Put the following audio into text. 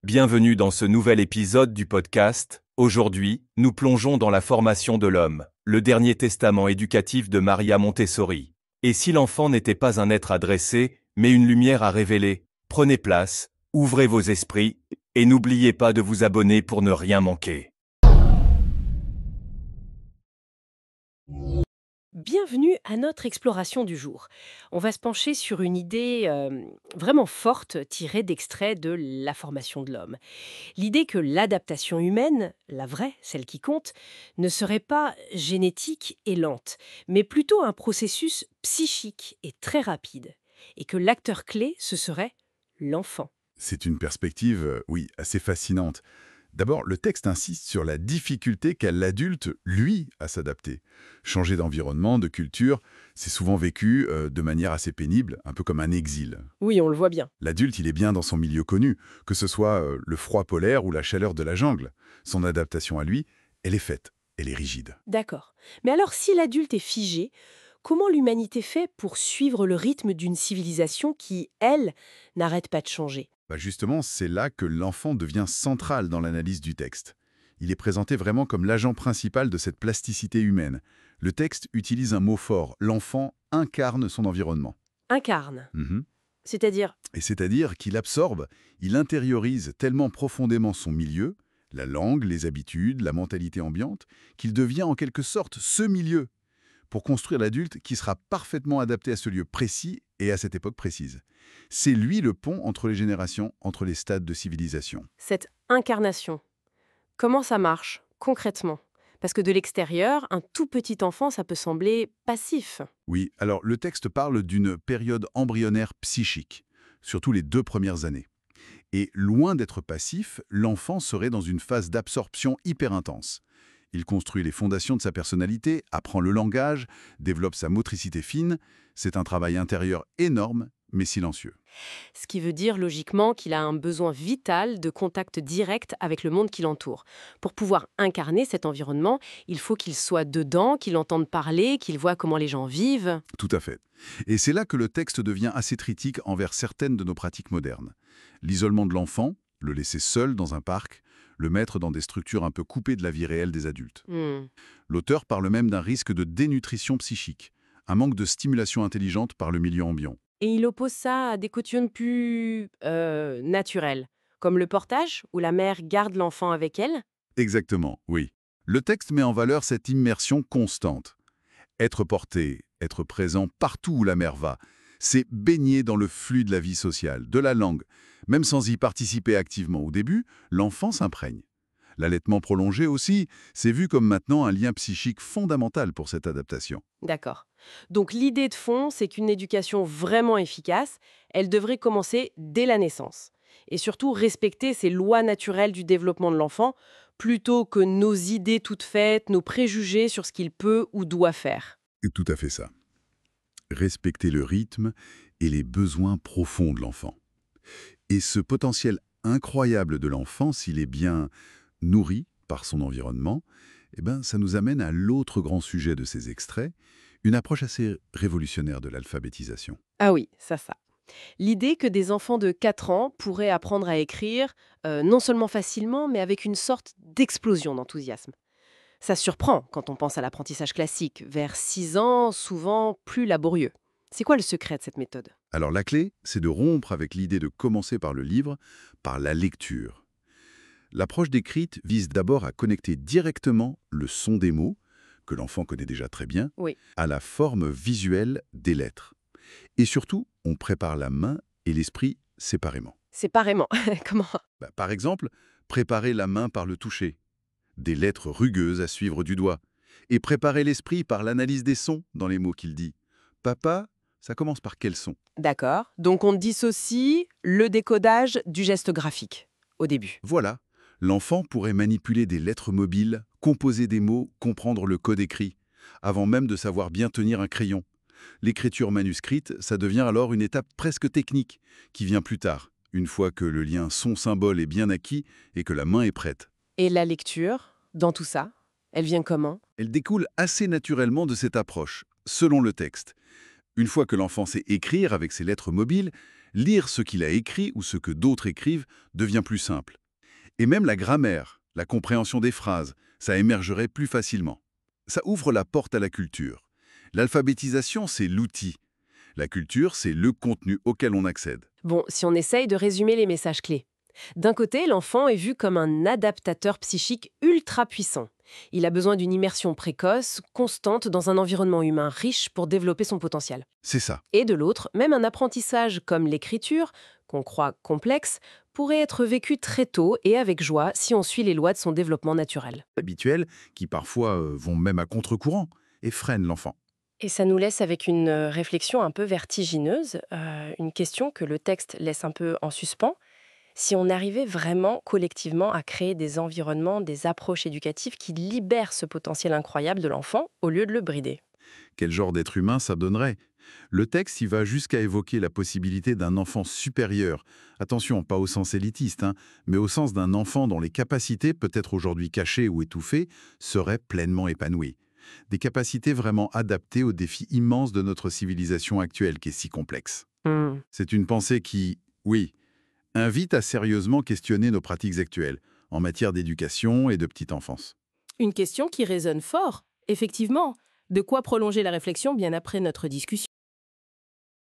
Bienvenue dans ce nouvel épisode du podcast. Aujourd'hui, nous plongeons dans la formation de l'homme, le dernier testament éducatif de Maria Montessori. Et si l'enfant n'était pas un être à dresser, mais une lumière à révéler, prenez place, ouvrez vos esprits, et n'oubliez pas de vous abonner pour ne rien manquer. Bienvenue à notre exploration du jour. On va se pencher sur une idée vraiment forte tirée d'extraits de La formation de l'homme. L'idée que l'adaptation humaine, la vraie, celle qui compte, ne serait pas génétique et lente, mais plutôt un processus psychique et très rapide. Et que l'acteur clé, ce serait l'enfant. C'est une perspective, oui, assez fascinante. D'abord, le texte insiste sur la difficulté qu'a l'adulte, lui, à s'adapter. Changer d'environnement, de culture, c'est souvent vécu de manière assez pénible, un peu comme un exil. Oui, on le voit bien. L'adulte, il est bien dans son milieu connu, que ce soit le froid polaire ou la chaleur de la jungle. Son adaptation à lui, elle est faite, elle est rigide. D'accord. Mais alors, si l'adulte est figé, comment l'humanité fait pour suivre le rythme d'une civilisation qui, elle, n'arrête pas de changer ? Justement, c'est là que l'enfant devient central dans l'analyse du texte. Il est présenté vraiment comme l'agent principal de cette plasticité humaine. Le texte utilise un mot fort, l'enfant incarne son environnement. Incarne. Mhm. C'est-à-dire, Et c'est-à-dire qu'il absorbe, il intériorise tellement profondément son milieu, la langue, les habitudes, la mentalité ambiante, qu'il devient en quelque sorte ce milieu, pour construire l'adulte qui sera parfaitement adapté à ce lieu précis et à cette époque précise. C'est lui le pont entre les générations, entre les stades de civilisation. cette incarnation, comment ça marche concrètement ? Parce que de l'extérieur, un tout petit enfant, ça peut sembler passif. Oui, alors le texte parle d'une période embryonnaire psychique, surtout les 2 premières années. Et loin d'être passif, l'enfant serait dans une phase d'absorption hyper intense. Il construit les fondations de sa personnalité, apprend le langage, développe sa motricité fine. C'est un travail intérieur énorme, mais silencieux. Ce qui veut dire logiquement qu'il a un besoin vital de contact direct avec le monde qui l'entoure. Pour pouvoir incarner cet environnement, il faut qu'il soit dedans, qu'il entende parler, qu'il voit comment les gens vivent. Tout à fait. Et c'est là que le texte devient assez critique envers certaines de nos pratiques modernes. L'isolement de l'enfant, le laisser seul dans un parc, le mettre dans des structures un peu coupées de la vie réelle des adultes. L'auteur parle même d'un risque de dénutrition psychique, un manque de stimulation intelligente par le milieu ambiant. Et il oppose ça à des quotidiennes plus naturelles, comme le portage, où la mère garde l'enfant avec elle. Exactement, oui. Le texte met en valeur cette immersion constante. Être porté, être présent partout où la mère va, c'est baigner dans le flux de la vie sociale, de la langue. Même sans y participer activement au début, l'enfant s'imprègne. L'allaitement prolongé aussi, c'est vu comme maintenant un lien psychique fondamental pour cette adaptation. D'accord. Donc l'idée de fond, c'est qu'une éducation vraiment efficace, elle devrait commencer dès la naissance. Et surtout respecter ces lois naturelles du développement de l'enfant, plutôt que nos idées toutes faites, nos préjugés sur ce qu'il peut ou doit faire. C'est tout à fait ça. Respecter le rythme et les besoins profonds de l'enfant. Et ce potentiel incroyable de l'enfant, s'il est bien nourri par son environnement, ça nous amène à l'autre grand sujet de ces extraits, une approche assez révolutionnaire de l'alphabétisation. Ah oui, ça. L'idée que des enfants de 4 ans pourraient apprendre à écrire, non seulement facilement, mais avec une sorte d'explosion d'enthousiasme. Ça surprend quand on pense à l'apprentissage classique, vers 6 ans, souvent plus laborieux. C'est quoi le secret de cette méthode ? Alors la clé, c'est de rompre avec l'idée de commencer par le livre, par la lecture. L'approche décrite vise d'abord à connecter directement le son des mots, que l'enfant connaît déjà très bien, Oui. à la forme visuelle des lettres. Et surtout, on prépare la main et l'esprit séparément. Séparément. Comment ? Par exemple, préparer la main par le toucher, des lettres rugueuses à suivre du doigt, et préparer l'esprit par l'analyse des sons dans les mots qu'il dit. Papa, ça commence par quel son? D'accord. Donc on dissocie le décodage du geste graphique, au début. Voilà, l'enfant pourrait manipuler des lettres mobiles, composer des mots, comprendre le code écrit, avant même de savoir bien tenir un crayon. L'écriture manuscrite, ça devient alors une étape presque technique, qui vient plus tard, une fois que le lien son-symbole est bien acquis et que la main est prête. Et la lecture, dans tout ça, elle vient comment ? Elle découle assez naturellement de cette approche, selon le texte. Une fois que l'enfant sait écrire avec ses lettres mobiles, Lire ce qu'il a écrit ou ce que d'autres écrivent devient plus simple. Et même la grammaire, la compréhension des phrases, ça émergerait plus facilement. Ça ouvre la porte à la culture. L'alphabétisation, c'est l'outil. La culture, c'est le contenu auquel on accède. Bon, si on essaye de résumer les messages clés. D'un côté, l'enfant est vu comme un adaptateur psychique ultra puissant. Il a besoin d'une immersion précoce, constante, dans un environnement humain riche pour développer son potentiel. C'est ça. Et de l'autre, même un apprentissage comme l'écriture, qu'on croit complexe, pourrait être vécu très tôt et avec joie si on suit les lois de son développement naturel. Habituels, qui parfois vont même à contre-courant et freinent l'enfant. Et ça nous laisse avec une réflexion un peu vertigineuse, une question que le texte laisse un peu en suspens. Si on arrivait vraiment collectivement à créer des environnements, des approches éducatives qui libèrent ce potentiel incroyable de l'enfant au lieu de le brider. Quel genre d'être humain ça donnerait? Le texte y va jusqu'à évoquer la possibilité d'un enfant supérieur. Attention, pas au sens élitiste, mais au sens d'un enfant dont les capacités, peut-être aujourd'hui cachées ou étouffées, seraient pleinement épanouies. Des capacités vraiment adaptées aux défis immenses de notre civilisation actuelle qui est si complexe. C'est une pensée qui, oui, invite à sérieusement questionner nos pratiques actuelles en matière d'éducation et de petite enfance. Une question qui résonne fort, effectivement. De quoi prolonger la réflexion bien après notre discussion.